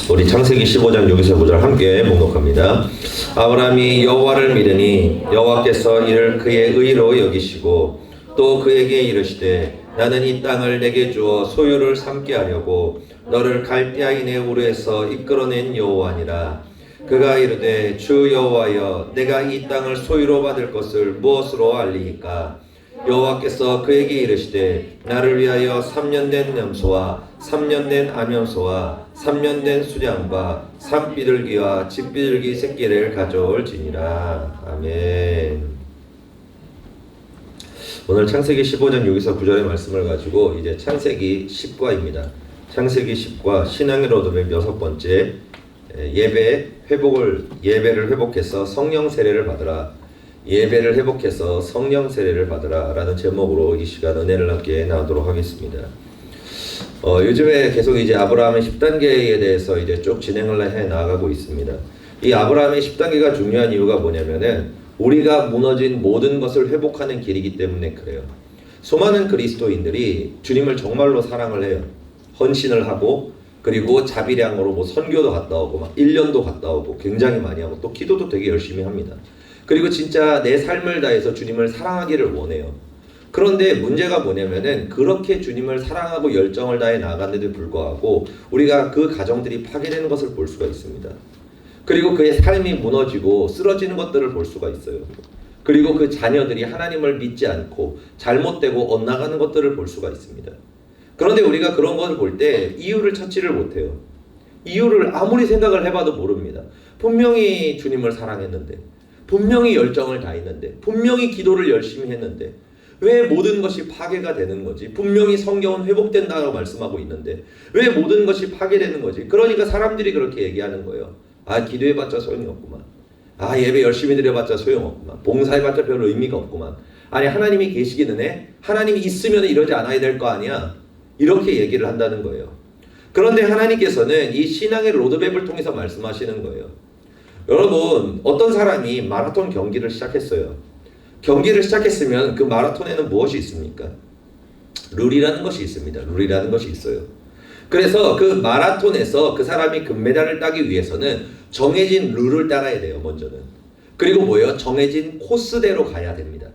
우리 창세기 15장 6에서 9절 함께 봉독합니다. 아브라함이 여호와를 믿으니 여호와께서 이를 그의 의로 여기시고 또 그에게 이르시되 나는 이 땅을 내게 주어 소유를 삼게 하려고 너를 갈대아인의 우르에서 이끌어낸 여호와니라. 그가 이르되 주 여호와여 내가 이 땅을 소유로 받을 것을 무엇으로 알리이까? 여호와께서 그에게 이르시되 나를 위하여 3년 된 염소와 3년 된 암염소와 3년 된 수량과 산비둘기와 집비둘기 새끼를 가져올지니라. 아멘. 오늘 창세기 15장 6에서 9절의 말씀을 가지고 이제 창세기 10과입니다. 창세기 10과 신앙의 로드맵 6번째 예배를 회복해서 성령 세례를 받으라. 예배를 회복해서 성령 세례를 받으라 라는 제목으로 이 시간 은혜를 함께 나누도록 하겠습니다. 요즘에 계속 이제 아브라함의 10단계에 대해서 이제 쭉 진행을 해 나가고 있습니다. 이 아브라함의 10단계가 중요한 이유가 뭐냐면은 우리가 무너진 모든 것을 회복하는 길이기 때문에 그래요. 수많은 그리스도인들이 주님을 정말로 사랑을 해요. 헌신을 하고 그리고 자비량으로 뭐 선교도 갔다 오고 막 1년도 갔다 오고 굉장히 많이 하고 또 기도도 되게 열심히 합니다. 그리고 진짜 내 삶을 다해서 주님을 사랑하기를 원해요. 그런데 문제가 뭐냐면은 그렇게 주님을 사랑하고 열정을 다해 나아갔는데도 불구하고 우리가 그 가정들이 파괴되는 것을 볼 수가 있습니다. 그리고 그의 삶이 무너지고 쓰러지는 것들을 볼 수가 있어요. 그리고 그 자녀들이 하나님을 믿지 않고 잘못되고 엇나가는 것들을 볼 수가 있습니다. 그런데 우리가 그런 것을 볼 때 이유를 찾지를 못해요. 이유를 아무리 생각을 해봐도 모릅니다. 분명히 주님을 사랑했는데, 분명히 열정을 다했는데, 분명히 기도를 열심히 했는데 왜 모든 것이 파괴가 되는 거지? 분명히 성경은 회복된다고 말씀하고 있는데 왜 모든 것이 파괴되는 거지? 그러니까 사람들이 그렇게 얘기하는 거예요. 아, 기도해봤자 소용이 없구만. 아, 예배 열심히 드려봤자 소용없구만. 봉사해봤자 별 의미가 없구만. 아니, 하나님이 계시기는 해? 하나님이 있으면 이러지 않아야 될 거 아니야? 이렇게 얘기를 한다는 거예요. 그런데 하나님께서는 이 신앙의 로드맵을 통해서 말씀하시는 거예요. 여러분, 어떤 사람이 마라톤 경기를 시작했어요. 경기를 시작했으면 그 마라톤에는 무엇이 있습니까? 룰이라는 것이 있습니다. 룰이라는 것이 있어요. 그래서 그 마라톤에서 그 사람이 금메달을 따기 위해서는 정해진 룰을 따라야 돼요. 먼저는. 그리고 뭐예요? 정해진 코스대로 가야 됩니다.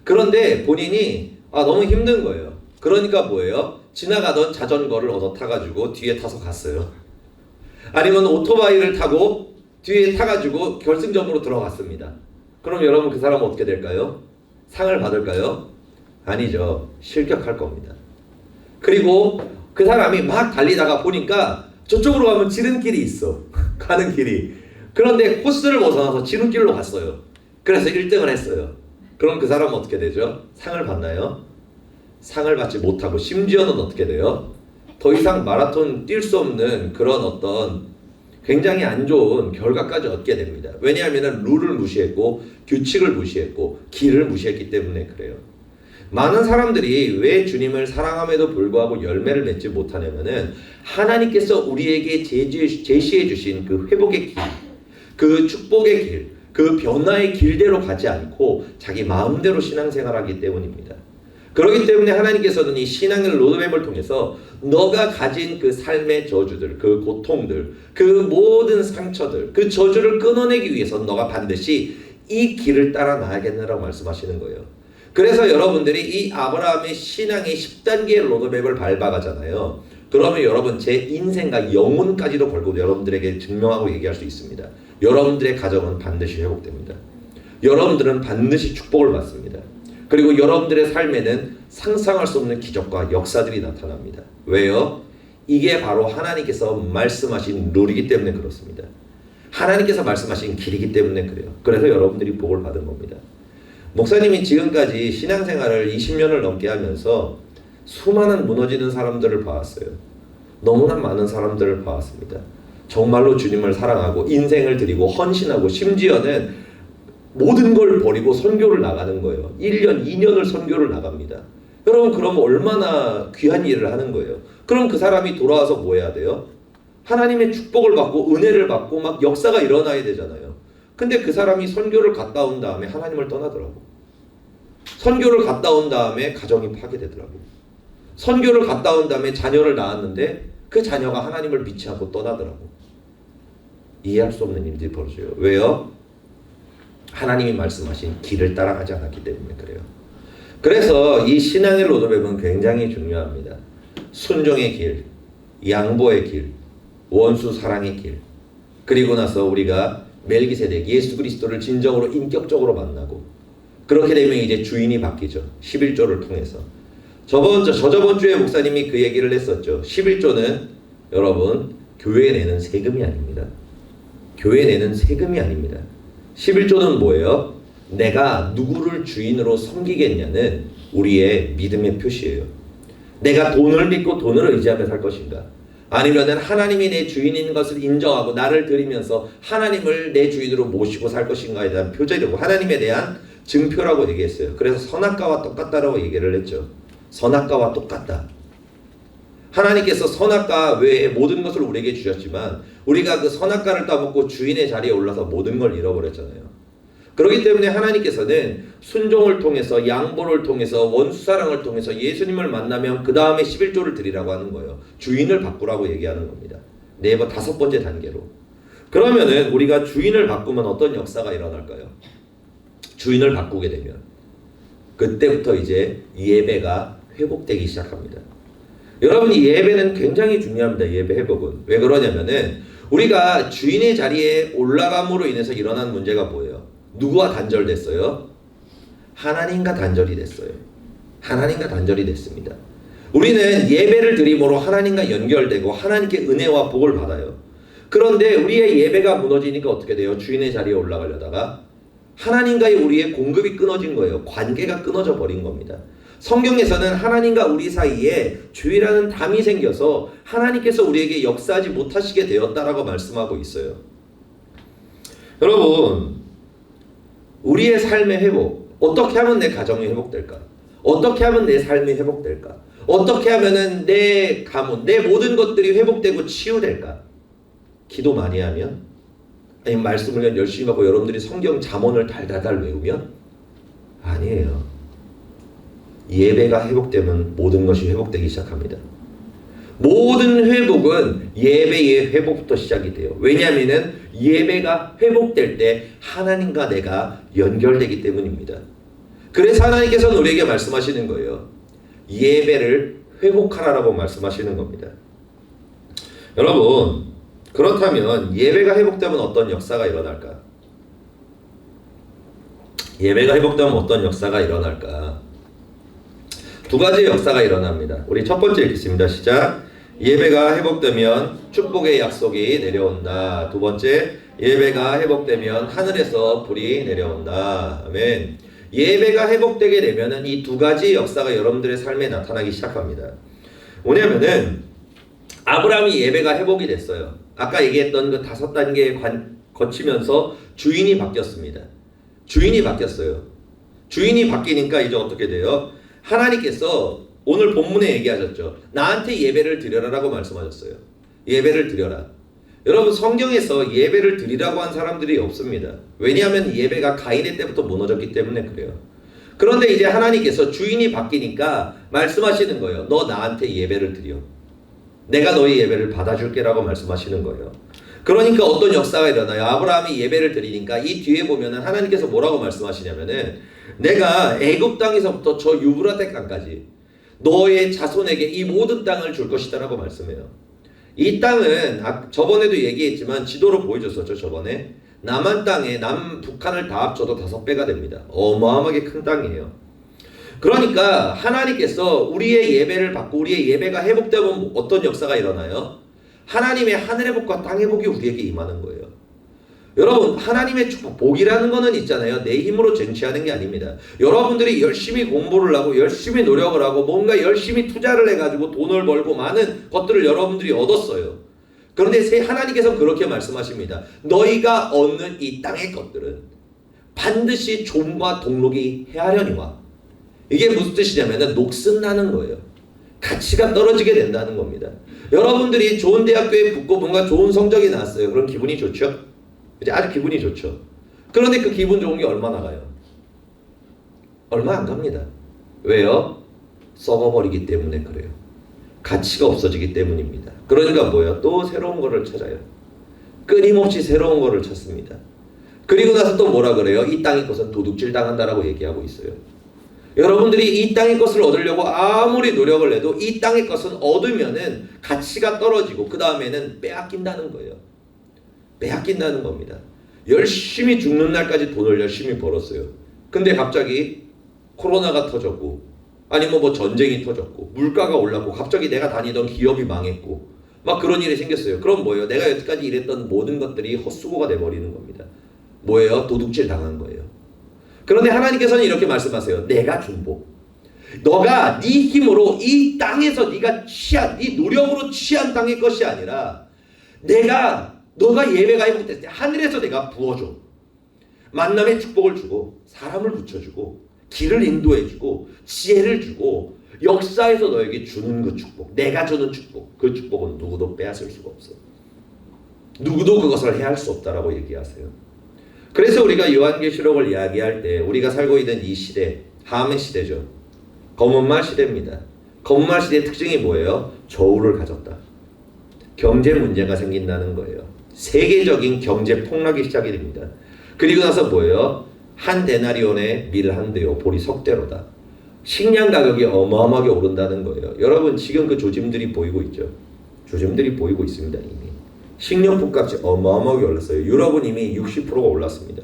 그런데 본인이 너무 힘든 거예요. 그러니까 뭐예요? 지나가던 자전거를 얻어 타가지고 뒤에 타서 갔어요. 아니면 오토바이를 타고 뒤에 타가지고 결승점으로 들어갔습니다. 그럼 여러분 그 사람은 어떻게 될까요? 상을 받을까요? 아니죠. 실격할 겁니다. 그리고 그 사람이 막 달리다가 보니까 저쪽으로 가면 지름길이 있어. 가는 길이. 그런데 코스를 벗어나서 지름길로 갔어요. 그래서 1등을 했어요. 그럼 그 사람은 어떻게 되죠? 상을 받나요? 상을 받지 못하고 심지어는 어떻게 돼요? 더 이상 마라톤 뛸 수 없는 그런 어떤 굉장히 안 좋은 결과까지 얻게 됩니다. 왜냐하면 룰을 무시했고 규칙을 무시했고 길을 무시했기 때문에 그래요. 많은 사람들이 왜 주님을 사랑함에도 불구하고 열매를 맺지 못하냐면은 하나님께서 우리에게 제시해 주신 그 회복의 길, 그 축복의 길, 그 변화의 길대로 가지 않고 자기 마음대로 신앙생활하기 때문입니다. 그렇기 때문에 하나님께서는 이 신앙의 로드맵을 통해서 너가 가진 그 삶의 저주들, 그 고통들, 그 모든 상처들, 그 저주를 끊어내기 위해서 너가 반드시 이 길을 따라 나아가겠느라고 말씀하시는 거예요. 그래서 여러분들이 이 아브라함의 신앙의 10단계의 로드맵을 밟아가잖아요. 그러면 여러분 제 인생과 영혼까지도 걸고 여러분들에게 증명하고 얘기할 수 있습니다. 여러분들의 가정은 반드시 회복됩니다. 여러분들은 반드시 축복을 받습니다. 그리고 여러분들의 삶에는 상상할 수 없는 기적과 역사들이 나타납니다. 왜요? 이게 바로 하나님께서 말씀하신 룰이기 때문에 그렇습니다. 하나님께서 말씀하신 길이기 때문에 그래요. 그래서 여러분들이 복을 받은 겁니다. 목사님이 지금까지 신앙생활을 20년을 넘게 하면서 수많은 무너지는 사람들을 봐왔어요. 너무나 많은 사람들을 봐왔습니다. 정말로 주님을 사랑하고 인생을 드리고 헌신하고 심지어는 모든 걸 버리고 선교를 나가는 거예요. 1년, 2년을 선교를 나갑니다. 여러분 그러면 얼마나 귀한 일을 하는 거예요. 그럼 그 사람이 돌아와서 뭐 해야 돼요? 하나님의 축복을 받고 은혜를 받고 막 역사가 일어나야 되잖아요. 근데 그 사람이 선교를 갔다 온 다음에 하나님을 떠나더라고. 선교를 갔다 온 다음에 가정이 파괴되더라고. 선교를 갔다 온 다음에 자녀를 낳았는데 그 자녀가 하나님을 믿지 않고 떠나더라고. 이해할 수 없는 일들이 벌어져요. 왜요? 하나님이 말씀하신 길을 따라가지 않았기 때문에 그래요. 그래서 이 신앙의 로드맵은 굉장히 중요합니다. 순종의 길, 양보의 길, 원수 사랑의 길. 그리고 나서 우리가 멜기세덱 예수 그리스도를 진정으로 인격적으로 만나고, 그렇게 되면 이제 주인이 바뀌죠. 11조를 통해서. 저저번 주에 목사님이 그 얘기를 했었죠. 11조는 여러분 교회에 내는 세금이 아닙니다. 교회에 내는 세금이 아닙니다. 11조는 뭐예요? 내가 누구를 주인으로 섬기겠냐는 우리의 믿음의 표시예요. 내가 돈을 믿고 돈을 의지하며 살 것인가? 아니면은 하나님이 내 주인인 것을 인정하고 나를 드리면서 하나님을 내 주인으로 모시고 살 것인가에 대한 표제이고 하나님에 대한 증표라고 얘기했어요. 그래서 선악과와 똑같다라고 얘기를 했죠. 선악과와 똑같다. 하나님께서 선악과 외에 모든 것을 우리에게 주셨지만 우리가 그 선악과를 따먹고 주인의 자리에 올라서 모든 걸 잃어버렸잖아요. 그렇기 때문에 하나님께서는 순종을 통해서, 양보를 통해서, 원수사랑을 통해서 예수님을 만나면 그 다음에 11조를 드리라고 하는 거예요. 주인을 바꾸라고 얘기하는 겁니다. 다섯 번째 단계로. 그러면은 우리가 주인을 바꾸면 어떤 역사가 일어날까요? 주인을 바꾸게 되면 그때부터 이제 예배가 회복되기 시작합니다. 여러분, 이 예배는 굉장히 중요합니다. 예배 회복은. 왜 그러냐면은 우리가 주인의 자리에 올라감으로 인해서 일어난 문제가 뭐예요? 누구와 단절됐어요? 하나님과 단절이 됐어요. 하나님과 단절이 됐습니다. 우리는 예배를 드림으로 하나님과 연결되고 하나님께 은혜와 복을 받아요. 그런데 우리의 예배가 무너지니까 어떻게 돼요? 주인의 자리에 올라가려다가 하나님과의 우리의 공급이 끊어진 거예요. 관계가 끊어져 버린 겁니다. 성경에서는 하나님과 우리 사이에 죄라는 담이 생겨서 하나님께서 우리에게 역사하지 못하시게 되었다라고 말씀하고 있어요. 여러분, 우리의 삶의 회복, 어떻게 하면 내 가정이 회복될까? 어떻게 하면 내 삶이 회복될까? 어떻게 하면 내 가문, 내 모든 것들이 회복되고 치유될까? 기도 많이 하면? 아니면 말씀을 열심히 하고 여러분들이 성경 잠언을 달달달 외우면? 아니에요. 예배가 회복되면 모든 것이 회복되기 시작합니다. 모든 회복은 예배의 회복부터 시작이 돼요. 왜냐하면 예배가 회복될 때 하나님과 내가 연결되기 때문입니다. 그래서 하나님께서는 우리에게 말씀하시는 거예요. 예배를 회복하라라고 말씀하시는 겁니다. 여러분, 그렇다면 예배가 회복되면 어떤 역사가 일어날까? 예배가 회복되면 어떤 역사가 일어날까? 두 가지의 역사가 일어납니다. 우리 첫 번째 읽겠습니다. 시작. 예배가 회복되면 축복의 약속이 내려온다. 두 번째, 예배가 회복되면 하늘에서 불이 내려온다. 아멘. 예배가 회복되게 되면은 이 두 가지 역사가 여러분들의 삶에 나타나기 시작합니다. 뭐냐면은 아브라함이 예배가 회복이 됐어요. 아까 얘기했던 그 5단계 거치면서 주인이 바뀌었습니다. 주인이 바뀌었어요. 주인이 바뀌니까 이제 어떻게 돼요? 하나님께서 오늘 본문에 얘기하셨죠. 나한테 예배를 드려라라고 말씀하셨어요. 예배를 드려라. 여러분, 성경에서 예배를 드리라고 한 사람들이 없습니다. 왜냐하면 예배가 가인의 때부터 무너졌기 때문에 그래요. 그런데 이제 하나님께서 주인이 바뀌니까 말씀하시는 거예요. 너 나한테 예배를 드려. 내가 너의 예배를 받아줄게 라고 말씀하시는 거예요. 그러니까 어떤 역사가 일어나요? 아브라함이 예배를 드리니까 이 뒤에 보면은 하나님께서 뭐라고 말씀하시냐면은 내가 애굽 땅에서부터 저 유브라데 강까지 너의 자손에게 이 모든 땅을 줄 것이다 라고 말씀해요. 이 땅은 저번에도 얘기했지만 지도로 보여줬었죠. 저번에 남한 땅에 북한을 다 합쳐도 5배가 됩니다. 어마어마하게 큰 땅이에요. 그러니까 하나님께서 우리의 예배를 받고 우리의 예배가 회복되면 어떤 역사가 일어나요? 하나님의 하늘의 복과 땅의 복이 우리에게 임하는 거예요. 여러분, 하나님의 축복, 복이라는 거는 있잖아요. 내 힘으로 쟁취하는 게 아닙니다. 여러분들이 열심히 공부를 하고 열심히 노력을 하고 뭔가 열심히 투자를 해가지고 돈을 벌고 많은 것들을 여러분들이 얻었어요. 그런데 하나님께서 그렇게 말씀하십니다. 너희가 얻는 이 땅의 것들은 반드시 종과 동록이 헤아려니와. 이게 무슨 뜻이냐면 녹슨나는 거예요. 가치가 떨어지게 된다는 겁니다. 여러분들이 좋은 대학교에 붙고 뭔가 좋은 성적이 나왔어요. 그럼 기분이 좋죠? 아주 기분이 좋죠. 그런데 그 기분 좋은 게 얼마나 가요? 얼마 안 갑니다. 왜요? 썩어버리기 때문에 그래요. 가치가 없어지기 때문입니다. 그러니까 뭐예요? 또 새로운 거를 찾아요. 끊임없이 새로운 거를 찾습니다. 그리고 나서 또 뭐라 그래요? 이 땅의 것은 도둑질 당한다라고 얘기하고 있어요. 여러분들이 이 땅의 것을 얻으려고 아무리 노력을 해도 이 땅의 것은 얻으면은 가치가 떨어지고 그 다음에는 빼앗긴다는 거예요. 빼앗긴다는 겁니다. 열심히 죽는 날까지 돈을 열심히 벌었어요. 근데 갑자기 코로나가 터졌고 아니면 뭐 전쟁이 터졌고 물가가 올랐고 갑자기 내가 다니던 기업이 망했고 막 그런 일이 생겼어요. 그럼 뭐예요? 내가 여태까지 일했던 모든 것들이 헛수고가 돼버리는 겁니다. 뭐예요? 도둑질 당한 거예요. 그런데 하나님께서는 이렇게 말씀하세요. 내가 중보. 너가 네 힘으로 이 땅에서 네가 취한, 네 노력으로 취한 땅의 것이 아니라 너가 예배가 회복됐을 때 하늘에서 내가 부어줘. 만남의 축복을 주고 사람을 붙여주고 길을 인도해주고 지혜를 주고 역사에서 너에게 주는 그 축복, 내가 주는 축복, 그 축복은 누구도 빼앗을 수가 없어. 누구도 그것을 해할 수 없다라고 얘기하세요. 그래서 우리가 요한계시록을 이야기할 때 우리가 살고 있는 이 시대, 함의 시대죠. 검은말 시대입니다. 검은말 시대의 특징이 뭐예요? 저울을 가졌다. 경제 문제가 생긴다는 거예요. 세계적인 경제 폭락이 시작이 됩니다. 그리고 나서 뭐예요? 한 데나리온에 밀 한 대요, 보리 석 대로다. 식량 가격이 어마어마하게 오른다는 거예요. 여러분 지금 그 조짐들이 보이고 있죠. 조짐들이 보이고 있습니다. 이미 식료품 값이 어마어마하게 올랐어요. 유럽은 이미 60%가 올랐습니다.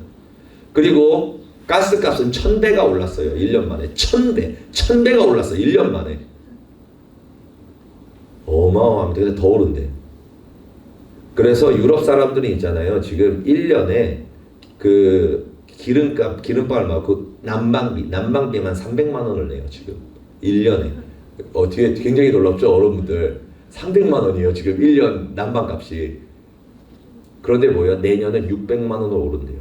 그리고 가스 값은 1000배가 올랐어요. 1년 만에 1000배가 올랐어요. 1년 만에. 어마어마합니다. 근데 더 오른대. 그래서 유럽 사람들이 있잖아요. 지금 1년에 그 기름값 얼마, 그 난방비만 300만 원을 내요. 지금 1년에. 뒤에 굉장히 놀랍죠, 여러분들. 300만 원이에요. 지금 1년 난방값이. 그런데 뭐예요? 내년은 600만 원으로 오른대요.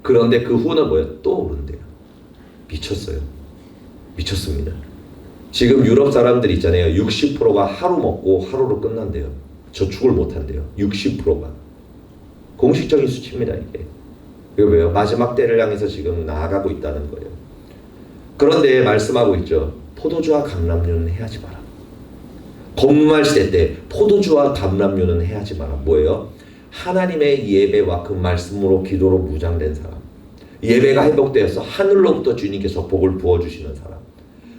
그런데 그 후는 뭐예요? 또 오른대요. 미쳤어요. 미쳤습니다. 지금 유럽 사람들 있잖아요. 60%가 하루 먹고 하루로 끝난대요. 저축을 못한대요. 60%가. 공식적인 수치입니다, 이게. 이거 왜요? 마지막 때를 향해서 지금 나아가고 있다는 거예요. 그런데 말씀하고 있죠. 포도주와 감람류는 해하지 마라. 검말 시대 때 포도주와 감람류는 해하지 마라. 뭐예요? 하나님의 예배와 그 말씀으로 기도로 무장된 사람. 예배가 회복되어서 하늘로부터 주님께서 복을 부어주시는 사람.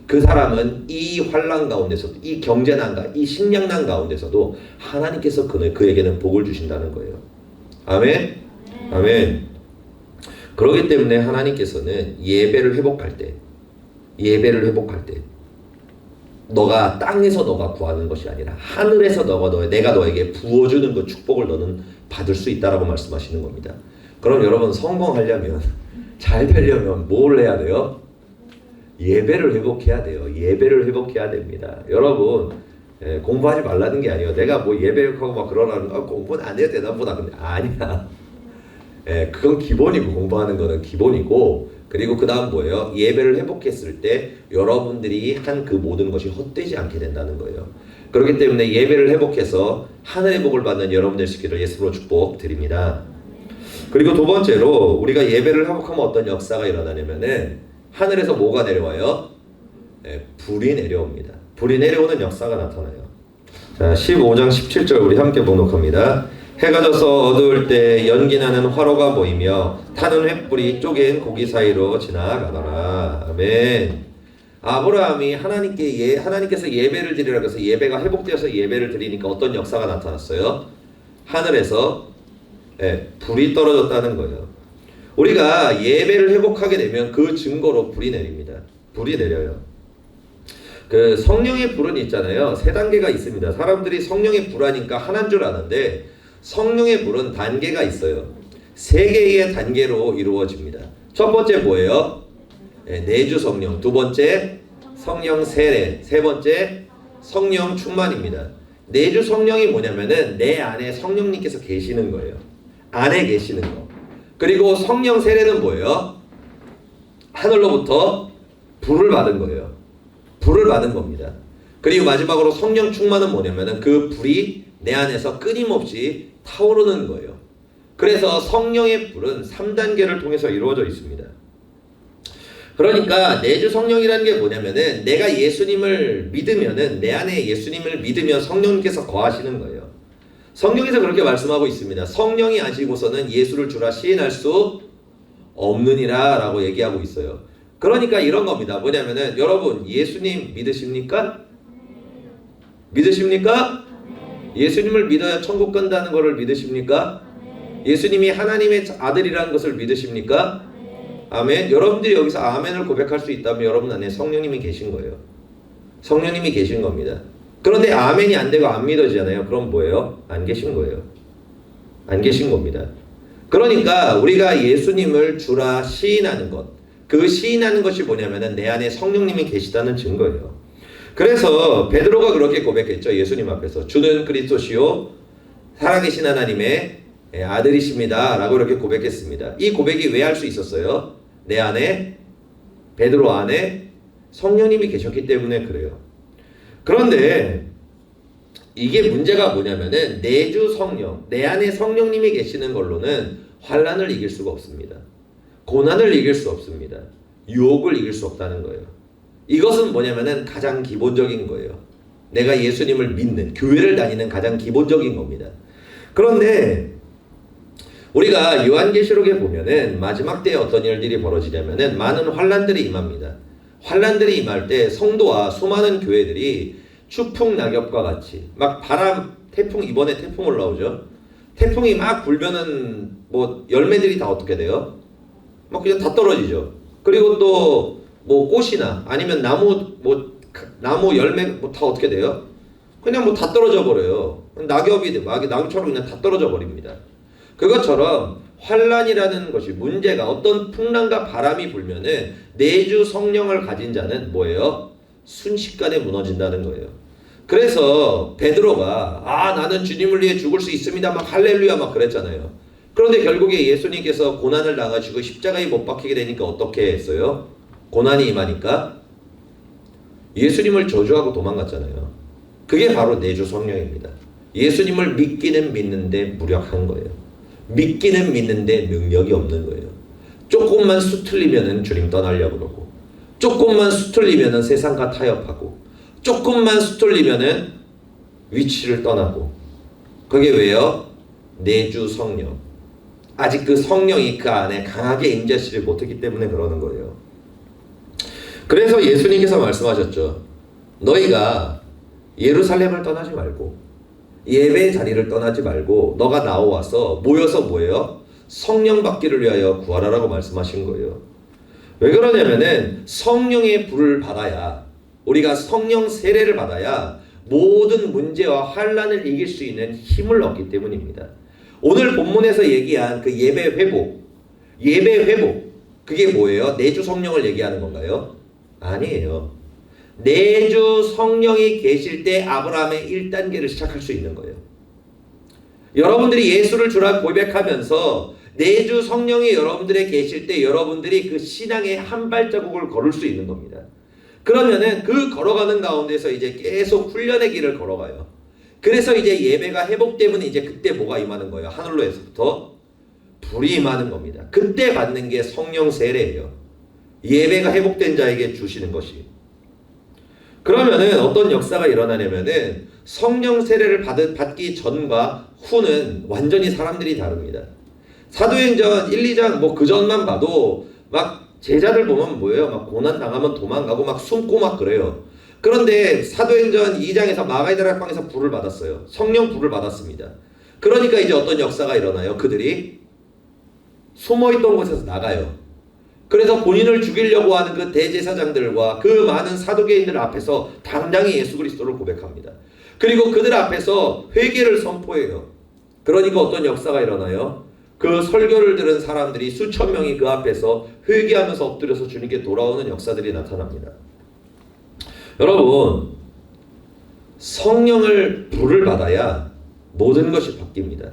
그 사람은 이 환난 가운데서도, 이 경제난과 이 식량난 가운데서도 하나님께서 그에게는 복을 주신다는 거예요. 아멘? 아멘. 그렇기 때문에 하나님께서는 예배를 회복할 때 너가 땅에서 너가 구하는 것이 아니라 하늘에서 내가 너에게 부어주는 그 축복을 너는 받을 수 있다라고 말씀하시는 겁니다. 그럼 여러분 성공하려면, 잘 되려면 뭘 해야 돼요? 예배를 회복해야 돼요. 예배를 회복해야 됩니다. 여러분 공부하지 말라는 게 아니에요. 내가 뭐 예배하고 막 그러라는 공부는 안 해야 되나 보다. 근데 아니야. 그건 기본이고, 공부하는 거는 기본이고, 그리고 그 다음 뭐예요? 예배를 회복했을 때 여러분들이 한 그 모든 것이 헛되지 않게 된다는 거예요. 그렇기 때문에 예배를 회복해서 하늘의 복을 받는 여러분들 되시기를 예수로 축복드립니다. 그리고 두 번째로 우리가 예배를 회복하면 어떤 역사가 일어나냐면은 하늘에서 뭐가 내려와요? 불이 내려옵니다. 불이 내려오는 역사가 나타나요. 자, 15장 17절 우리 함께 봉독합니다. 해가 져서 어두울 때 연기나는 화로가 보이며 타는 횃불이 쪼갠 고기 사이로 지나가더라. 아멘. 아브라함이 하나님께서 예배를 드리라고 해서 예배가 회복되어서 예배를 드리니까 어떤 역사가 나타났어요? 하늘에서 불이 떨어졌다는 거예요. 우리가 예배를 회복하게 되면 그 증거로 불이 내립니다. 불이 내려요. 그 성령의 불은 있잖아요. 세 단계가 있습니다. 사람들이 성령의 불하니까 하나인 줄 아는데 성령의 불은 단계가 있어요. 세 개의 단계로 이루어집니다. 첫 번째 뭐예요? 내주 성령. 두 번째 성령 세례. 세 번째 성령 충만입니다. 내주 성령이 뭐냐면은 내 안에 성령님께서 계시는 거예요. 안에 계시는 거. 그리고 성령 세례는 뭐예요? 하늘로부터 불을 받은 거예요. 불을 받은 겁니다. 그리고 마지막으로 성령 충만은 뭐냐면은 그 불이 내 안에서 끊임없이 타오르는 거예요. 그래서 성령의 불은 3단계를 통해서 이루어져 있습니다. 그러니까 내주 성령이라는 게 뭐냐면은 내가 예수님을 믿으면은 내 안에 예수님을 믿으면 성령님께서 거하시는 거예요. 성경에서 그렇게 말씀하고 있습니다. 성령이 아시고서는 예수를 주라 시인할 수 없느니라 라고 얘기하고 있어요. 그러니까 이런 겁니다. 뭐냐면은 여러분 예수님 믿으십니까? 믿으십니까? 예수님을 믿어야 천국 간다는 것을 믿으십니까? 예수님이 하나님의 아들이라는 것을 믿으십니까? 아멘. 여러분들이 여기서 아멘을 고백할 수 있다면 여러분 안에 성령님이 계신 거예요. 성령님이 계신 겁니다. 그런데 아멘이 안 되고 안 믿어지잖아요. 그럼 뭐예요? 안 계신 거예요. 안 계신 겁니다. 그러니까 우리가 예수님을 주라 시인하는 것, 그 시인하는 것이 뭐냐면은 내 안에 성령님이 계시다는 증거예요. 그래서 베드로가 그렇게 고백했죠. 예수님 앞에서 주는 그리스도시요 살아계신 하나님의 아들이십니다 라고 이렇게 고백했습니다. 이 고백이 왜 할 수 있었어요? 내 안에, 베드로 안에 성령님이 계셨기 때문에 그래요. 그런데 이게 문제가 뭐냐면은 내주 성령, 내 안에 성령님이 계시는 걸로는 환난을 이길 수가 없습니다. 고난을 이길 수 없습니다. 유혹을 이길 수 없다는 거예요. 이것은 뭐냐면은 가장 기본적인 거예요. 내가 예수님을 믿는, 교회를 다니는 가장 기본적인 겁니다. 그런데 우리가 요한계시록에 보면은 마지막 때에 어떤 일들이 벌어지냐면은 많은 환난들이 임합니다. 환난들이 임할 때 성도와 수많은 교회들이 추풍 낙엽과 같이 막 바람, 태풍, 이번에 태풍 올라오죠. 태풍이 막 불면은 뭐 열매들이 다 어떻게 돼요? 막 그냥 다 떨어지죠. 그리고 또 뭐 꽃이나 아니면 나무 열매 뭐 다 어떻게 돼요? 그냥 뭐 다 떨어져 버려요. 낙엽처럼 그냥 다 떨어져 버립니다. 그것처럼 환란이라는 것이 문제가 어떤 풍랑과 바람이 불면은 내주 성령을 가진 자는 뭐예요? 순식간에 무너진다는 거예요. 그래서 베드로가 나는 주님을 위해 죽을 수 있습니다 막 할렐루야 막 그랬잖아요. 그런데 결국에 예수님께서 고난을 당하시고 십자가에 못 박히게 되니까 어떻게 했어요? 고난이 임하니까 예수님을 저주하고 도망갔잖아요. 그게 바로 내주 성령입니다. 예수님을 믿기는 믿는데 무력한 거예요. 믿기는 믿는데 능력이 없는 거예요. 조금만 수틀리면은 주님 떠나려고 그러고, 조금만 수틀리면은 세상과 타협하고, 조금만 수틀리면은 위치를 떠나고. 그게 왜요? 내주 성령. 아직 그 성령이 그 안에 강하게 임재하시지 못했기 때문에 그러는 거예요. 그래서 예수님께서 말씀하셨죠. 너희가 예루살렘을 떠나지 말고 예배의 자리를 떠나지 말고 너가 나와서 모여서 뭐예요? 성령 받기를 위하여 구하라라고 말씀하신 거예요. 왜 그러냐면은 성령의 불을 받아야, 우리가 성령 세례를 받아야 모든 문제와 환난을 이길 수 있는 힘을 얻기 때문입니다. 오늘 본문에서 얘기한 그 예배 회복, 그게 뭐예요? 내주 성령을 얘기하는 건가요? 아니에요. 내주 성령이 계실 때 아브라함의 1단계를 시작할 수 있는 거예요. 여러분들이 예수를 주라 고백하면서 내주 성령이 여러분들에 계실 때 여러분들이 그 신앙의 한 발자국을 걸을 수 있는 겁니다. 그러면은 그 걸어가는 가운데서 이제 계속 훈련의 길을 걸어가요. 그래서 이제 예배가 회복되면 이제 그때 뭐가 임하는 거예요? 하늘로에서부터 불이 임하는 겁니다. 그때 받는 게 성령 세례예요. 예배가 회복된 자에게 주시는 것이. 그러면은 어떤 역사가 일어나냐면은 성령 세례를 받기 전과 후는 완전히 사람들이 다릅니다. 사도행전 1, 2장 뭐 그 전만 봐도 막 제자들 보면 뭐예요? 막 고난 당하면 도망가고 막 숨고 막 그래요. 그런데 사도행전 2장에서 마가의 다락방에서 불을 받았어요. 성령 불을 받았습니다. 그러니까 이제 어떤 역사가 일어나요? 그들이 숨어있던 곳에서 나가요. 그래서 본인을 죽이려고 하는 그 대제사장들과 그 많은 사두개인들 앞에서 당당히 예수 그리스도를 고백합니다. 그리고 그들 앞에서 회개를 선포해요. 그러니까 어떤 역사가 일어나요? 그 설교를 들은 사람들이 수천 명이 그 앞에서 회개하면서 엎드려서 주님께 돌아오는 역사들이 나타납니다. 여러분, 성령을 불을 받아야 모든 것이 바뀝니다.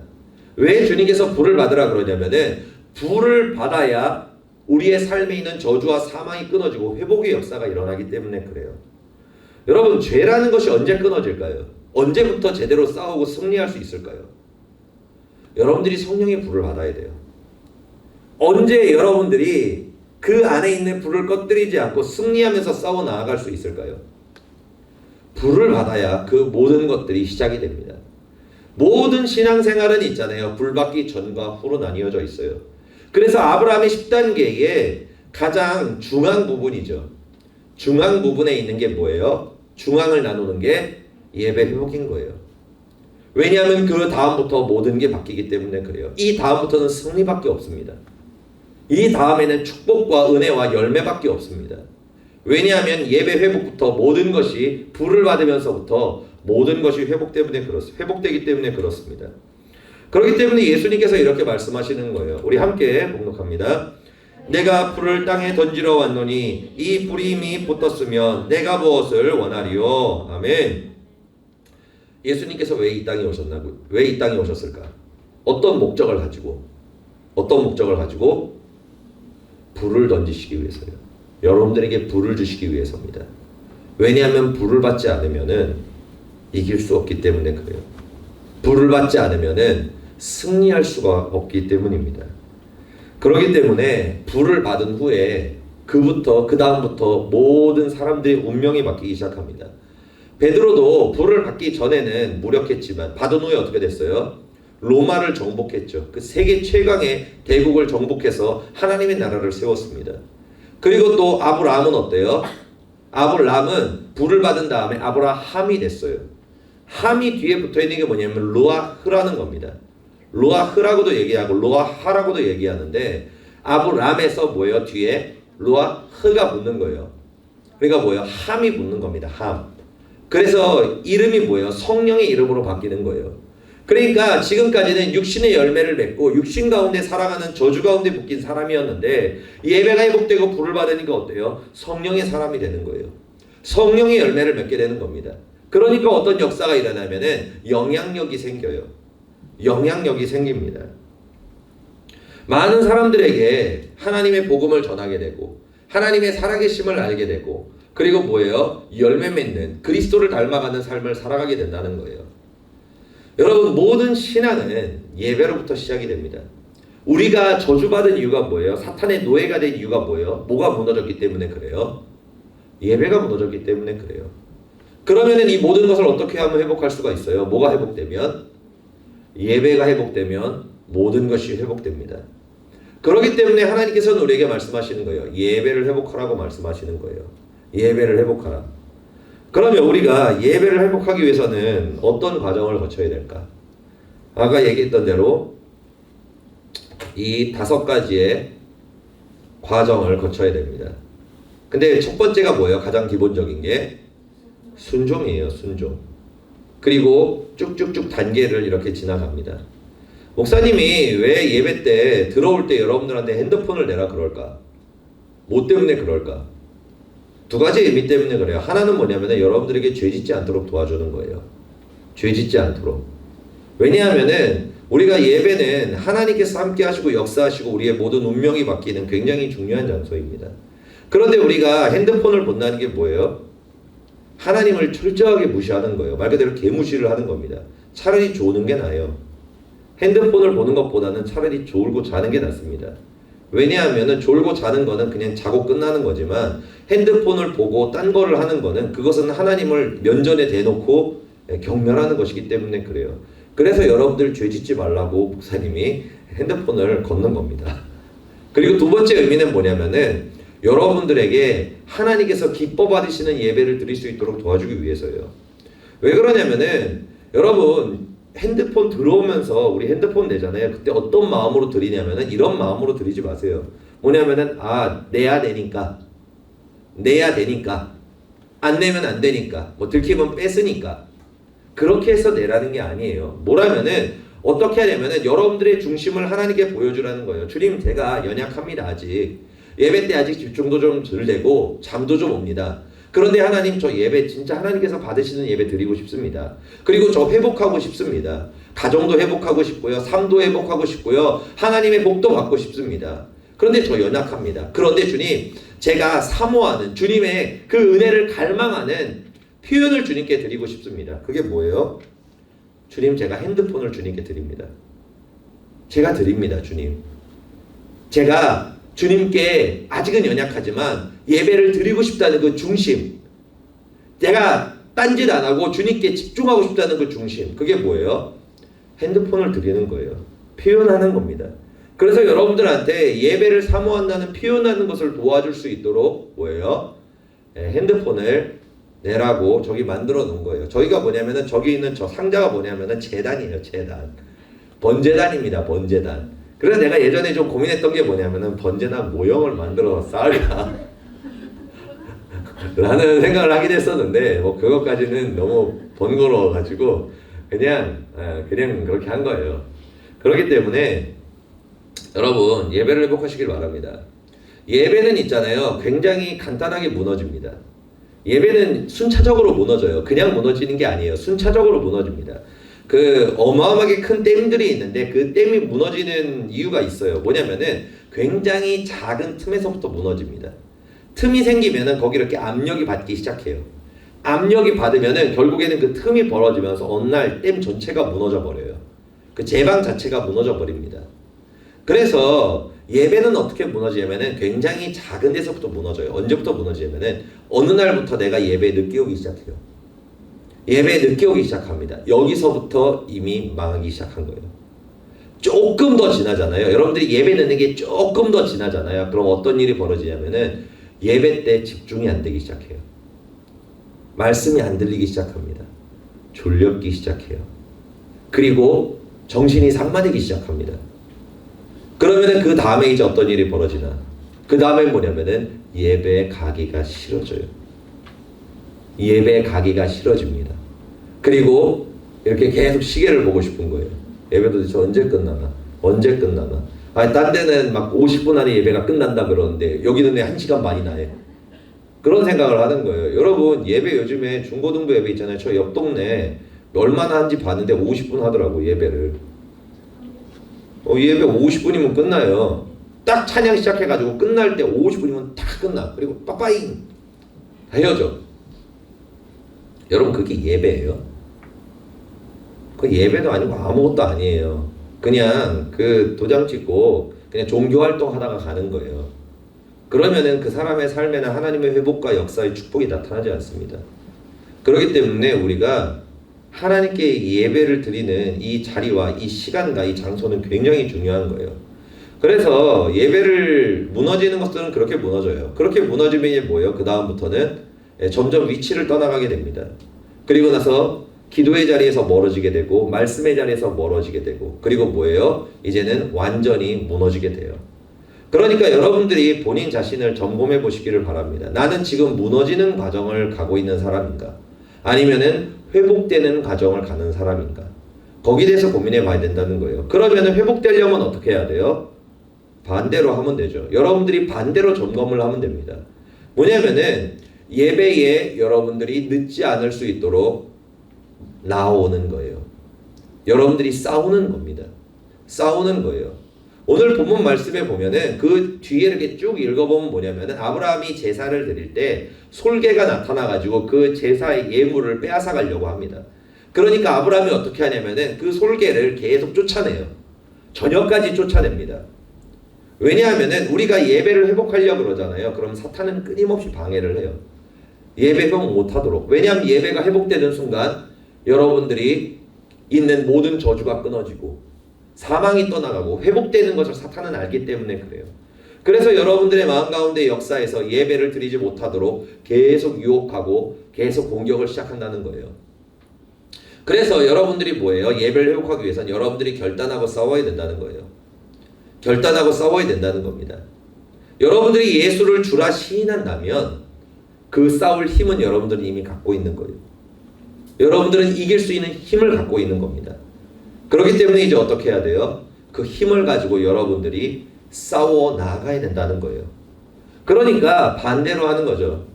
왜 주님께서 불을 받으라 그러냐면은 불을 받아야 우리의 삶에 있는 저주와 사망이 끊어지고 회복의 역사가 일어나기 때문에 그래요. 여러분, 죄라는 것이 언제 끊어질까요? 언제부터 제대로 싸우고 승리할 수 있을까요? 여러분들이 성령의 불을 받아야 돼요. 언제 여러분들이 그 안에 있는 불을 꺼뜨리지 않고 승리하면서 싸워 나아갈 수 있을까요? 불을 받아야 그 모든 것들이 시작이 됩니다. 모든 신앙생활은 있잖아요. 불 받기 전과 후로 나뉘어져 있어요. 그래서 아브라함의 10단계의 가장 중앙 부분이죠. 중앙 부분에 있는 게 뭐예요? 중앙을 나누는 게 예배 회복인 거예요. 왜냐하면 그 다음부터 모든 게 바뀌기 때문에 그래요. 이 다음부터는 승리밖에 없습니다. 이 다음에는 축복과 은혜와 열매밖에 없습니다. 왜냐하면 예배 회복부터 모든 것이 불을 받으면서부터 모든 것이 회복되기 때문에 그렇습니다. 그렇기 때문에 예수님께서 이렇게 말씀하시는 거예요. 우리 함께 봉독합니다. 내가 불을 땅에 던지러 왔노니 이 불이 이미 붙었으면 내가 무엇을 원하리요? 아멘. 예수님께서 왜 이 땅에 오셨나고? 왜 이 땅에 오셨을까? 어떤 목적을 가지고? 불을 던지시기 위해서요. 여러분들에게 불을 주시기 위해서입니다. 왜냐하면 불을 받지 않으면은 이길 수 없기 때문에 그래요. 불을 받지 않으면은 승리할 수가 없기 때문입니다. 그렇기 때문에 불을 받은 후에 그 다음부터 모든 사람들의 운명이 바뀌기 시작합니다. 베드로도 불을 받기 전에는 무력했지만 받은 후에 어떻게 됐어요? 로마를 정복했죠. 그 세계 최강의 대국을 정복해서 하나님의 나라를 세웠습니다. 그리고 또 아브라함은 어때요? 아브라함은 불을 받은 다음에 아브라함이 됐어요. 함이 뒤에 붙어있는 게 뭐냐면 루아흐라는 겁니다. 루아흐라고도 얘기하고 루아하라고도 얘기하는데 아브라함에서 뭐예요? 뒤에 루아흐가 붙는 거예요. 그러니까 뭐예요? 함이 붙는 겁니다. 함. 그래서 이름이 뭐예요? 성령의 이름으로 바뀌는 거예요. 그러니까 지금까지는 육신의 열매를 맺고 육신 가운데 살아가는 저주 가운데 묶인 사람이었는데 예배가 회복되고 불을 받으니까 어때요? 성령의 사람이 되는 거예요. 성령의 열매를 맺게 되는 겁니다. 그러니까 어떤 역사가 일어나면은 영향력이 생겨요. 영향력이 생깁니다. 많은 사람들에게 하나님의 복음을 전하게 되고 하나님의 살아계심을 알게 되고 그리고 뭐예요? 열매 맺는 그리스도를 닮아가는 삶을 살아가게 된다는 거예요. 여러분 모든 신앙은 예배로부터 시작이 됩니다. 우리가 저주받은 이유가 뭐예요? 사탄의 노예가 된 이유가 뭐예요? 뭐가 무너졌기 때문에 그래요? 예배가 무너졌기 때문에 그래요. 그러면은 이 모든 것을 어떻게 하면 회복할 수가 있어요? 뭐가 회복되면? 예배가 회복되면 모든 것이 회복됩니다. 그렇기 때문에 하나님께서는 우리에게 말씀하시는 거예요. 예배를 회복하라고 말씀하시는 거예요. 예배를 회복하라. 그러면 우리가 예배를 회복하기 위해서는 어떤 과정을 거쳐야 될까? 아까 얘기했던 대로 이 5가지의 과정을 거쳐야 됩니다. 근데 첫 번째가 뭐예요? 가장 기본적인 게 순종이에요. 순종. 그리고 쭉쭉쭉 단계를 이렇게 지나갑니다. 목사님이 왜 예배 때 들어올 때 여러분들한테 핸드폰을 내라 그럴까? 뭐 때문에 그럴까? 2가지 의미 때문에 그래요. 하나는 뭐냐면 여러분들에게 죄 짓지 않도록 도와주는 거예요. 죄 짓지 않도록. 왜냐하면은 우리가 예배는 하나님께서 함께 하시고 역사하시고 우리의 모든 운명이 바뀌는 굉장히 중요한 장소입니다. 그런데 우리가 핸드폰을 본다는 게 뭐예요? 하나님을 철저하게 무시하는 거예요. 말 그대로 개무시를 하는 겁니다. 차라리 조는 게 나아요. 핸드폰을 보는 것보다는 차라리 졸고 자는 게 낫습니다. 왜냐하면 졸고 자는 거는 그냥 자고 끝나는 거지만 핸드폰을 보고 딴 거를 하는 거는 그것은 하나님을 면전에 대놓고 경멸하는 것이기 때문에 그래요. 그래서 여러분들 죄 짓지 말라고 목사님이 핸드폰을 걷는 겁니다. 그리고 2번째 의미는 뭐냐면은 여러분들에게 하나님께서 기뻐 받으시는 예배를 드릴 수 있도록 도와주기 위해서요. 왜 그러냐면은 여러분 핸드폰 들어오면서 우리 핸드폰 내잖아요. 그때 어떤 마음으로 드리냐면은 이런 마음으로 드리지 마세요. 뭐냐면은 내야 되니까 안 내면 안 되니까 뭐 들키면 뺏으니까 그렇게 해서 내라는 게 아니에요. 뭐라면은 어떻게 하냐면은 여러분들의 중심을 하나님께 보여주라는 거예요. 주님 제가 연약합니다. 아직 예배 때 아직 집중도 좀 덜 되고 잠도 좀 옵니다. 그런데 하나님 저 예배 진짜 하나님께서 받으시는 예배 드리고 싶습니다. 그리고 저 회복하고 싶습니다. 가정도 회복하고 싶고요. 삶도 회복하고 싶고요. 하나님의 복도 받고 싶습니다. 그런데 저 연약합니다. 그런데 주님 제가 사모하는 주님의 그 은혜를 갈망하는 표현을 주님께 드리고 싶습니다. 그게 뭐예요? 주님 제가 핸드폰을 주님께 드립니다. 제가 드립니다. 주님. 제가 주님께 아직은 연약하지만 예배를 드리고 싶다는 그 중심, 내가 딴짓 안 하고 주님께 집중하고 싶다는 그 중심, 그게 뭐예요? 핸드폰을 드리는 거예요. 표현하는 겁니다. 그래서 여러분들한테 예배를 사모한다는 표현하는 것을 도와줄 수 있도록 뭐예요? 핸드폰을 내라고 저기 만들어 놓은 거예요. 저희가 뭐냐면은 저기 있는 저 상자가 뭐냐면은 재단이에요. 재단. 번제단입니다. 번제단. 그래서 내가 예전에 좀 고민했던 게 뭐냐면은 번제단 모형을 만들어 쌓을까 라는 생각을 하긴 했었는데 뭐 그것까지는 너무 번거로워 가지고 그냥 그렇게 한 거예요. 그렇기 때문에 여러분 예배를 회복하시길 바랍니다. 예배는 있잖아요. 굉장히 간단하게 무너집니다. 예배는 순차적으로 무너져요. 그냥 무너지는 게 아니에요. 순차적으로 무너집니다. 그 어마어마하게 큰 댐들이 있는데 그 댐이 무너지는 이유가 있어요. 뭐냐면은 굉장히 작은 틈에서부터 무너집니다. 틈이 생기면은 거기 이렇게 압력이 받기 시작해요. 압력이 받으면은 결국에는 그 틈이 벌어지면서 어느 날 댐 전체가 무너져 버려요. 그 제방 자체가 무너져 버립니다. 그래서 예배는 어떻게 무너지냐면은 굉장히 작은 데서부터 무너져요. 언제부터 무너지냐면은 어느 날부터 내가 예배에 늦게 오기 시작해요. 예배에 늦게 오기 시작합니다. 여기서부터 이미 망하기 시작한 거예요. 조금 더 지나잖아요. 여러분들이 예배 늦는 게 조금 더 지나잖아요. 그럼 어떤 일이 벌어지냐면은 예배 때 집중이 안 되기 시작해요. 말씀이 안 들리기 시작합니다. 졸렵기 시작해요. 그리고 정신이 산만해지기 시작합니다. 그러면은 그 다음에 이제 어떤 일이 벌어지나? 그 다음에 뭐냐면은 예배에 가기가 싫어져요. 예배에 가기가 싫어집니다. 그리고 이렇게 계속 시계를 보고 싶은 거예요. 예배 도대체 언제 끝나나? 언제 끝나나? 아니 딴 데는 막 50분 안에 예배가 끝난다 그러는데 여기는 왜 1시간 반이나 해? 그런 생각을 하는 거예요. 여러분 예배 요즘에 중고등부 예배 있잖아요. 저 옆 동네 얼마나 하는지 봤는데 50분 하더라고 예배를. 예배 50분이면 끝나요. 딱 찬양 시작해가지고 끝날 때 50분이면 딱 끝나. 그리고 빠빠잉 헤어져. 여러분 그게 예배예요? 그 예배도 아니고 아무것도 아니에요. 그냥 그 도장 찍고 그냥 종교 활동 하다가 가는 거예요. 그러면은 그 사람의 삶에는 하나님의 회복과 역사의 축복이 나타나지 않습니다. 그렇기 때문에 우리가 하나님께 예배를 드리는 이 자리와 이 시간과 이 장소는 굉장히 중요한 거예요. 그래서 예배를 무너지는 것들은 그렇게 무너져요. 그렇게 무너지면 뭐예요? 그 다음부터는 점점 위치를 떠나가게 됩니다. 그리고 나서 기도의 자리에서 멀어지게 되고 말씀의 자리에서 멀어지게 되고 그리고 뭐예요? 이제는 완전히 무너지게 돼요. 그러니까 여러분들이 본인 자신을 점검해 보시기를 바랍니다. 나는 지금 무너지는 과정을 가고 있는 사람인가? 아니면은 회복되는 과정을 가는 사람인가? 거기에 대해서 고민해 봐야 된다는 거예요. 그러면은 회복되려면 어떻게 해야 돼요? 반대로 하면 되죠. 여러분들이 반대로 점검을 하면 됩니다. 뭐냐면은 예배에 여러분들이 늦지 않을 수 있도록 나오는 거예요. 여러분들이 싸우는 겁니다. 싸우는 거예요. 오늘 본문 말씀에 보면은 그 뒤에 이렇게 쭉 읽어보면 뭐냐면은 아브라함이 제사를 드릴 때 솔개가 나타나가지고 그 제사의 예물을 빼앗아 가려고 합니다. 그러니까 아브라함이 어떻게 하냐면은 그 솔개를 계속 쫓아내요. 저녁까지 쫓아냅니다. 왜냐하면은 우리가 예배를 회복하려고 그러잖아요. 그럼 사탄은 끊임없이 방해를 해요. 예배 회복 못하도록. 왜냐하면 예배가 회복되는 순간 여러분들이 있는 모든 저주가 끊어지고 사망이 떠나가고 회복되는 것을 사탄은 알기 때문에 그래요. 그래서 여러분들의 마음 가운데 역사에서 예배를 드리지 못하도록 계속 유혹하고 계속 공격을 시작한다는 거예요. 그래서 여러분들이 뭐예요? 예배를 회복하기 위해서는 여러분들이 결단하고 싸워야 된다는 거예요. 결단하고 싸워야 된다는 겁니다. 여러분들이 예수를 주라 시인한다면 그 싸울 힘은 여러분들은 이미 갖고 있는 거예요. 여러분들은 이길 수 있는 힘을 갖고 있는 겁니다. 그렇기 때문에 이제 어떻게 해야 돼요? 그 힘을 가지고 여러분들이 싸워 나가야 된다는 거예요. 그러니까 반대로 하는 거죠.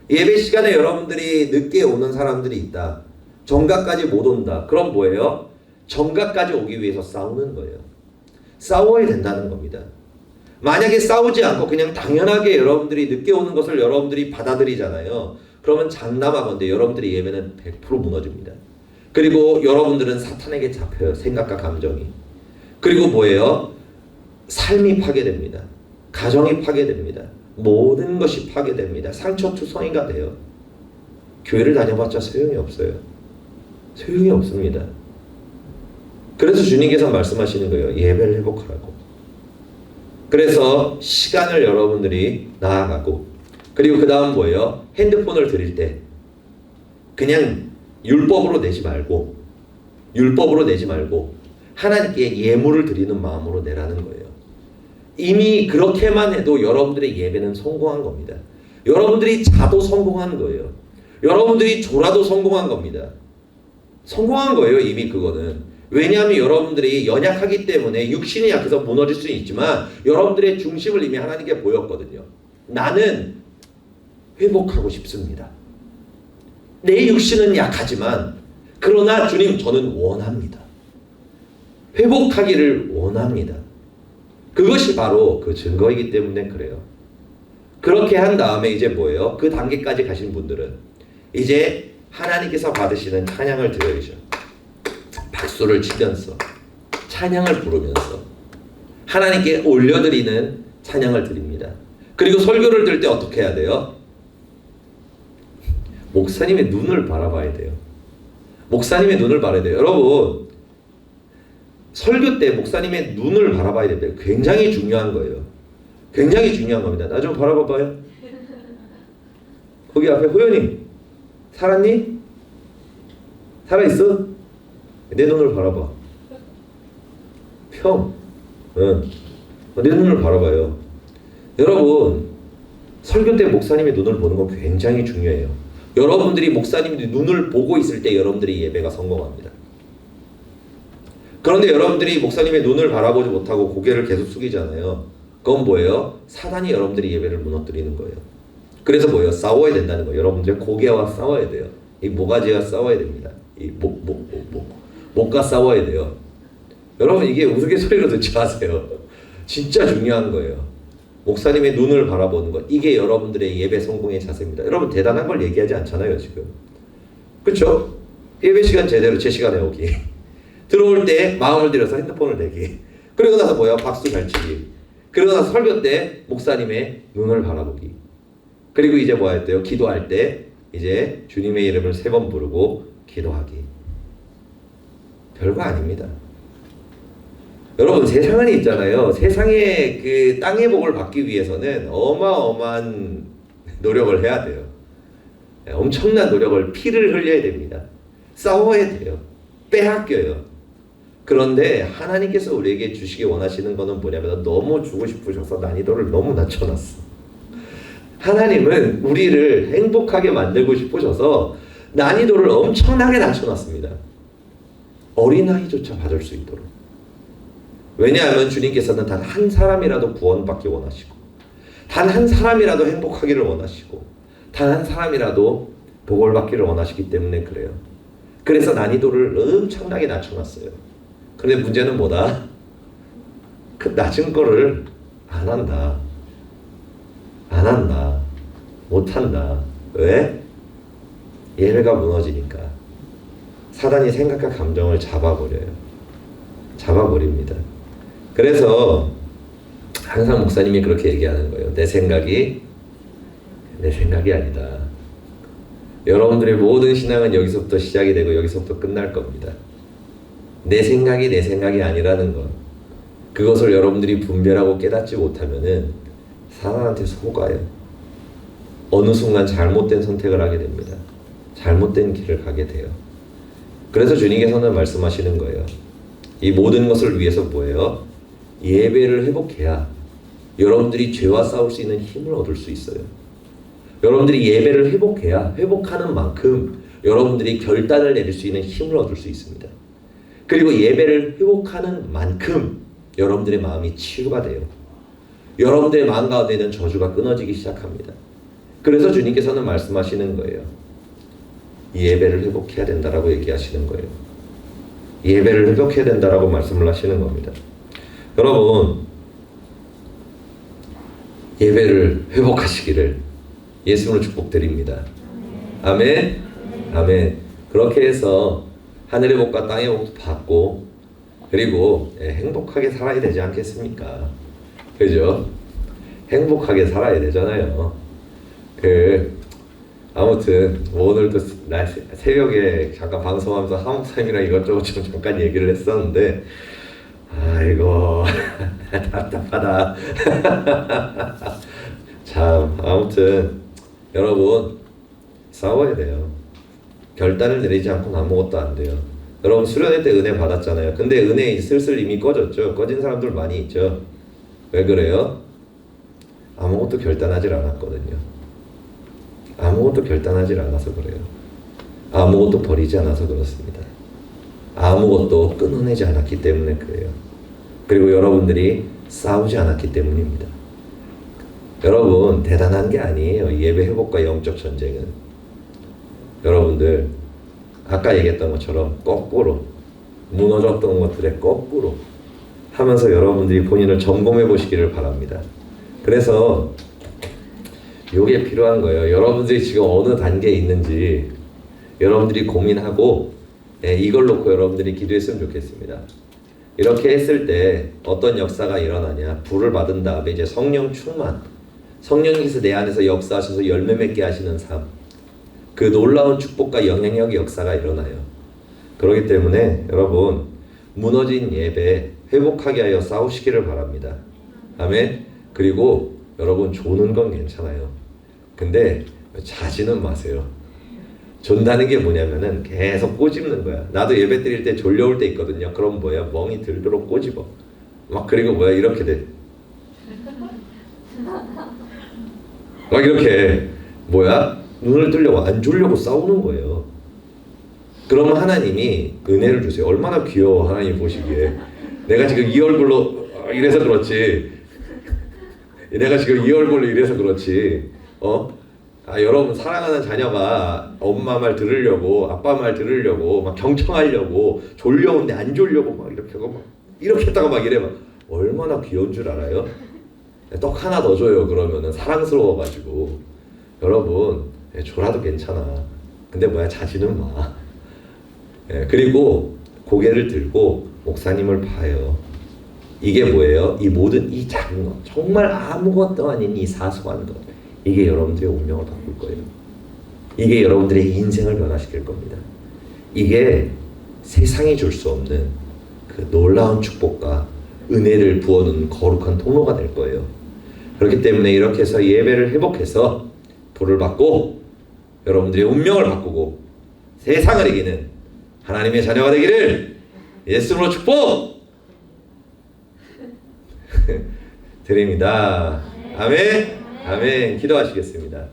예배 시간에 여러분들이 늦게 오는 사람들이 있다. 정각까지 못 온다. 그럼 뭐예요? 정각까지 오기 위해서 싸우는 거예요. 싸워야 된다는 겁니다. 만약에 싸우지 않고 그냥 당연하게 여러분들이 늦게 오는 것을 여러분들이 받아들이잖아요. 그러면 장담하건대 여러분들의 예배는 100% 무너집니다. 그리고 여러분들은 사탄에게 잡혀요. 생각과 감정이. 그리고 뭐예요? 삶이 파괴됩니다. 가정이 파괴됩니다. 모든 것이 파괴됩니다. 상처투성이가 돼요. 교회를 다녀봤자 소용이 없어요. 소용이 없습니다. 그래서 주님께서 말씀하시는 거예요. 예배를 회복하라고. 그래서 시간을 여러분들이 나아가고, 그리고 그 다음 뭐예요? 핸드폰을 드릴 때 그냥 율법으로 내지 말고 하나님께 예물을 드리는 마음으로 내라는 거예요. 이미 그렇게만 해도 여러분들의 예배는 성공한 겁니다. 여러분들이 자도 성공한 거예요. 여러분들이 졸아도 성공한 겁니다. 성공한 거예요. 이미 그거는. 왜냐하면 여러분들이 연약하기 때문에 육신이 약해서 무너질 수는 있지만 여러분들의 중심을 이미 하나님께 보였거든요. 나는 회복하고 싶습니다. 내 육신은 약하지만 그러나 주님, 저는 원합니다. 회복하기를 원합니다. 그것이 바로 그 증거이기 때문에 그래요. 그렇게 한 다음에 이제 뭐예요? 그 단계까지 가신 분들은 이제 하나님께서 받으시는 찬양을 드려야죠. 박수를 치면서 찬양을 부르면서 하나님께 올려드리는 찬양을 드립니다. 그리고 설교를 들을 때 어떻게 해야 돼요? 목사님의 눈을 바라봐야 돼요. 목사님의 눈을 바라야 돼요. 여러분, 설교 때 목사님의 눈을 바라봐야 됩니다. 굉장히 중요한 거예요. 굉장히 중요한 겁니다. 나 좀 바라봐봐요. 거기 앞에 호연이 살았니? 살아있어? 내 눈을 바라봐. 내 눈을 바라봐요. 여러분, 설교 때 목사님의 눈을 보는 건 굉장히 중요해요. 여러분들이 목사님의 눈을 보고 있을 때 여러분들의 예배가 성공합니다. 그런데 여러분들이 목사님의 눈을 바라보지 못하고 고개를 계속 숙이잖아요. 그건 뭐예요? 사단이 여러분들의 예배를 무너뜨리는 거예요. 그래서 뭐예요? 싸워야 된다는 거예요. 여러분들 고개와 싸워야 돼요. 이 모가지와 싸워야 됩니다. 이 목과 싸워야 돼요. 여러분, 이게 우스갯소리로 듣지 마세요. 진짜 중요한 거예요. 목사님의 눈을 바라보는 것, 이게 여러분들의 예배 성공의 자세입니다. 여러분, 대단한 걸 얘기하지 않잖아요 지금. 그렇죠? 예배 시간 제대로 제 시간에 오기, 들어올 때 마음을 들여서 핸드폰을 대기, 그리고 나서 뭐야? 박수 잘 치기, 그리고 나서 설교 때 목사님의 눈을 바라보기, 그리고 이제 뭐 할 때요? 기도할 때 이제 주님의 이름을 3번 부르고 기도하기. 별거 아닙니다. 여러분, 세상은 있잖아요. 세상의 그 땅의 복을 받기 위해서는 어마어마한 노력을 해야 돼요. 엄청난 노력을, 피를 흘려야 됩니다. 싸워야 돼요. 빼앗겨요. 그런데 하나님께서 우리에게 주시기 원하시는 것은 뭐냐면, 너무 주고 싶으셔서 난이도를 너무 낮춰놨어. 하나님은 우리를 행복하게 만들고 싶으셔서 난이도를 엄청나게 낮춰놨습니다. 어린아이조차 받을 수 있도록. 왜냐하면 주님께서는 단 한 사람이라도 구원받기 원하시고, 단 한 사람이라도 행복하기를 원하시고, 단 한 사람이라도 복을 받기를 원하시기 때문에 그래요. 그래서 난이도를 엄청나게 낮춰놨어요. 그런데 문제는 뭐다? 그 낮은 거를 안 한다. 못한다. 왜? 예배가 무너지니까. 사단이 생각과 감정을 잡아버립니다. 그래서 항상 목사님이 그렇게 얘기하는 거예요. 내 생각이 아니다. 여러분들의 모든 신앙은 여기서부터 시작이 되고 여기서부터 끝날 겁니다. 내 생각이 아니라는 것, 그것을 여러분들이 분별하고 깨닫지 못하면은 사단한테 속아요. 어느 순간 잘못된 선택을 하게 됩니다. 잘못된 길을 가게 돼요. 그래서 주님께서는 말씀하시는 거예요. 이 모든 것을 위해서 뭐예요? 예배를 회복해야 여러분들이 죄와 싸울 수 있는 힘을 얻을 수 있어요. 여러분들이 예배를 회복해야 회복하는 만큼 여러분들이 결단을 내릴 수 있는 힘을 얻을 수 있습니다. 그리고 예배를 회복하는 만큼 여러분들의 마음이 치유가 돼요. 여러분들의 마음 가운데는 저주가 끊어지기 시작합니다. 그래서 주님께서는 말씀하시는 거예요. 예배를 회복해야 된다라고 얘기하시는 거예요. 예배를 회복해야 된다라고 말씀을 하시는 겁니다. 여러분, 예배를 회복하시기를 예수님으로 축복드립니다. 아멘. 아멘. 그렇게 해서 하늘의 복과 땅의 복도 받고, 그리고 행복하게 살아야 되지 않겠습니까? 그죠? 행복하게 살아야 되잖아요. 아무튼 뭐 오늘도 새벽에 잠깐 방송하면서 하목사님이랑 이것저것 좀 잠깐 얘기를 했었는데 아이고 답답하다. 참 아무튼 여러분 싸워야 돼요. 결단을 내리지 않고는 아무것도 안 돼요. 여러분 수련회 때 은혜 받았잖아요. 근데 은혜 슬슬 이미 꺼졌죠. 꺼진 사람들 많이 있죠. 왜 그래요? 아무것도 결단하지 않았거든요. 아무것도 결단하지 않아서 그래요. 아무것도 버리지 않아서 그렇습니다. 아무것도 끊어내지 않았기 때문에 그래요. 그리고 여러분들이 싸우지 않았기 때문입니다. 여러분 대단한 게 아니에요. 예배 회복과 영적 전쟁은. 여러분들 아까 얘기했던 것처럼 거꾸로 무너졌던 것들의 거꾸로 하면서 여러분들이 본인을 점검해 보시기를 바랍니다. 그래서 이게 필요한 거예요. 여러분들이 지금 어느 단계에 있는지 여러분들이 고민하고 이걸 놓고 여러분들이 기도했으면 좋겠습니다. 이렇게 했을 때 어떤 역사가 일어나냐. 불을 받은 다음에 이제 성령 충만, 성령께서 내 안에서 역사하셔서 열매 맺게 하시는 삶, 그 놀라운 축복과 영향력의 역사가 일어나요. 그렇기 때문에 여러분 무너진 예배 회복하게 하여 싸우시기를 바랍니다. 아멘. 그리고 여러분 조는 건 괜찮아요. 근데 자지는 마세요. 존다는 게 뭐냐면은 계속 꼬집는 거야. 나도 예배 드릴 때 졸려올 때 있거든요. 그럼 뭐야? 멍이 들도록 꼬집어. 막 그리고 뭐야? 이렇게 돼. 막 이렇게 뭐야? 눈을 뜨려고 안 졸려고 싸우는 거예요. 그러면 하나님이 은혜를 주세요. 얼마나 귀여워 하나님 보시기에. 내가 지금 이 얼굴로 이래서 그렇지. 내가 지금 이 얼굴로 이래서 그렇지. 여러분 사랑하는 자녀가 엄마 말 들으려고 아빠 말 들으려고 막 경청하려고 졸려오는데 안 졸려고 막 이렇게 하고 막 이렇게 했다가 막 이래 막 얼마나 귀여운 줄 알아요? 떡 하나 더 줘요. 그러면은 사랑스러워가지고. 여러분 줘라도 괜찮아. 근데 뭐야 자지는 마. 그리고 고개를 들고 목사님을 봐요. 이게 뭐예요? 이 모든 이 작은 것, 정말 아무것도 아닌 이 사소한 것, 이게 여러분들의 운명을 바꿀 거예요. 이게 여러분들의 인생을 변화시킬 겁니다. 이게 세상이 줄 수 없는 그 놀라운 축복과 은혜를 부어놓은 거룩한 통로가 될 거예요. 그렇기 때문에 이렇게 해서 예배를 회복해서 불을 받고 여러분들의 운명을 바꾸고 세상을 이기는 하나님의 자녀가 되기를 예수님으로 축복 드립니다. 아멘. 아멘. 기도하시겠습니다.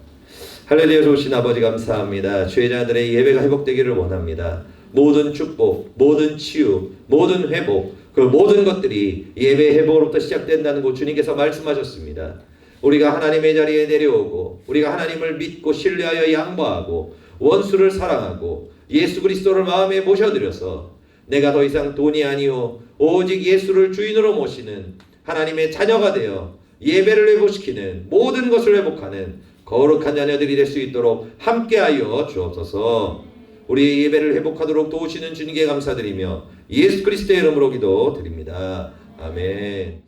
할렐루야. 좋으신 아버지 감사합니다. 죄자들의 예배가 회복되기를 원합니다. 모든 축복, 모든 치유, 모든 회복, 그 모든 것들이 예배 회복으로부터 시작된다는 거 주님께서 말씀하셨습니다. 우리가 하나님의 자리에 내려오고 우리가 하나님을 믿고 신뢰하여 양보하고 원수를 사랑하고 예수 그리스도를 마음에 모셔드려서 내가 더 이상 돈이 아니오 오직 예수를 주인으로 모시는 하나님의 자녀가 되어 예배를 회복시키는 모든 것을 회복하는 거룩한 자녀들이 될 수 있도록 함께하여 주옵소서. 우리 예배를 회복하도록 도우시는 주님께 감사드리며 예수 그리스도의 이름으로 기도드립니다. 아멘.